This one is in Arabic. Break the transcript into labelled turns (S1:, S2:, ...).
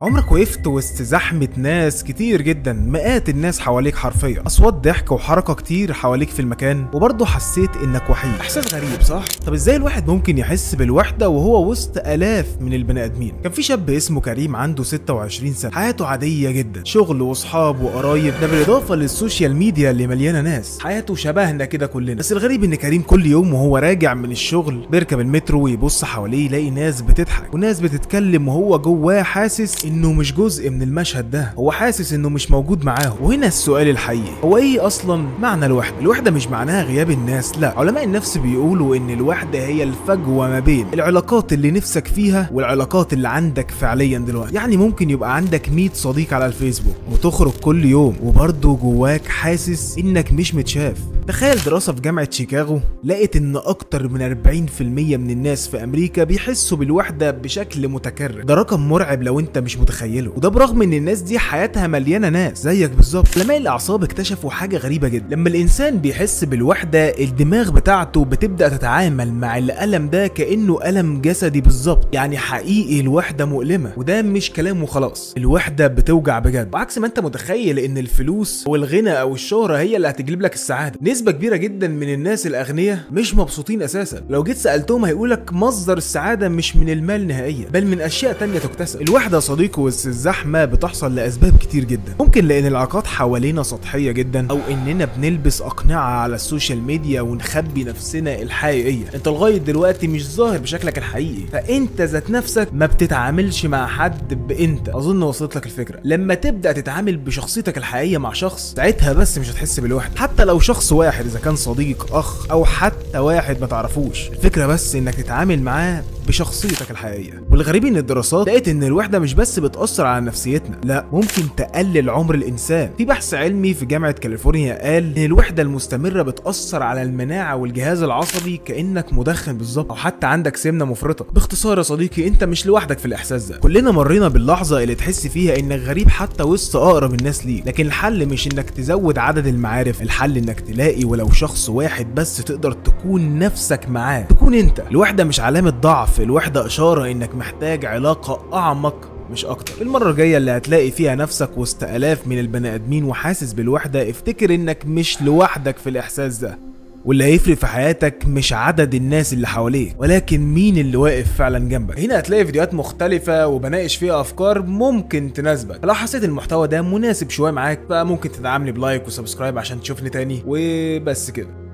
S1: عمرك وقفت وسط زحمة ناس كتير جدا، مئات الناس حواليك حرفيا، اصوات ضحك وحركة كتير حواليك في المكان، وبرضه حسيت انك وحيد؟ احساس غريب صح؟ طب ازاي الواحد ممكن يحس بالوحدة وهو وسط الاف من البني ادمين؟ كان في شاب اسمه كريم عنده 26 سنة، حياته عادية جدا، شغل واصحاب وقرايب، ده بالاضافة للسوشيال ميديا اللي مليانة ناس، حياته شبهنا كده كلنا. بس الغريب ان كريم كل يوم وهو راجع من الشغل بيركب المترو ويبص حواليه يلاقي ناس بتضحك وناس بتتكلم، وهو جواه حاسس انه مش جزء من المشهد ده، هو حاسس انه مش موجود معاهم. وهنا السؤال الحقيقي، هو ايه اصلا معنى الوحده؟ الوحده مش معناها غياب الناس، لا، علماء النفس بيقولوا ان الوحده هي الفجوه ما بين العلاقات اللي نفسك فيها والعلاقات اللي عندك فعليا دلوقتي. يعني ممكن يبقى عندك 100 صديق على الفيسبوك وتخرج كل يوم وبرضه جواك حاسس انك مش متشاف. تخيل دراسة في جامعة شيكاغو لقت ان اكتر من 40% من الناس في امريكا بيحسوا بالوحدة بشكل متكرر. ده رقم مرعب لو انت مش متخيله، وده برغم ان الناس دي حياتها مليانة ناس زيك بالظبط. علماء الاعصاب اكتشفوا حاجة غريبة جدا، لما الانسان بيحس بالوحدة الدماغ بتاعته بتبدأ تتعامل مع الألم ده كأنه ألم جسدي بالظبط. يعني حقيقي الوحدة مؤلمة، وده مش كلام وخلاص، الوحدة بتوجع بجد، وعكس ما انت متخيل ان الفلوس او الغنى او الشهرة هي اللي هتجلب لك السعادة. نسبة كبيرة جدا من الناس الأغنياء مش مبسوطين أساسا، لو جيت سألتهم هيقولك مصدر السعادة مش من المال نهائيا، بل من أشياء تانية تكتسب. الوحدة صديقي وسط الزحمة بتحصل لأسباب كتير جدا، ممكن لأن العلاقات حوالينا سطحية جدا، أو إننا بنلبس أقنعة على السوشيال ميديا ونخبي نفسنا الحقيقية. أنت لغاية دلوقتي مش ظاهر بشكلك الحقيقي، فأنت ذات نفسك ما بتتعاملش مع حد بأنت. أظن وصلت لك الفكرة. لما تبدأ تتعامل بشخصيتك الحقيقية مع شخص، ساعتها بس مش هتحس بالوحدة، حتى لو شخص واحد، إذا كان صديق، أخ، أو حتى واحد ما تعرفوش. الفكرة بس إنك تتعامل معاه بشخصيتك الحقيقية. والغريب ان الدراسات لقت ان الوحدة مش بس بتأثر على نفسيتنا، لا، ممكن تقلل عمر الانسان. في بحث علمي في جامعة كاليفورنيا قال ان الوحدة المستمرة بتأثر على المناعة والجهاز العصبي كأنك مدخن بالظبط، او حتى عندك سمنة مفرطة. باختصار يا صديقي، انت مش لوحدك في الاحساس ده، كلنا مرينا باللحظة اللي تحس فيها انك غريب حتى وسط اقرب الناس ليك. لكن الحل مش انك تزود عدد المعارف، الحل انك تلاقي ولو شخص واحد بس تقدر تكون نفسك معاه، تكون انت. الوحدة مش علامة ضعف، الوحدة إشارة إنك محتاج علاقة أعمق مش أكتر. المرة الجاية اللي هتلاقي فيها نفسك وسط آلاف من البني آدمين وحاسس بالوحدة، افتكر إنك مش لوحدك في الإحساس ده، واللي هيفرق في حياتك مش عدد الناس اللي حواليك، ولكن مين اللي واقف فعلا جنبك. هنا هتلاقي فيديوهات مختلفة وبناقش فيها أفكار ممكن تناسبك. لو حسيت المحتوى ده مناسب شوية معاك، فممكن تدعمني بلايك وسبسكرايب عشان تشوفني تاني، وبس كده.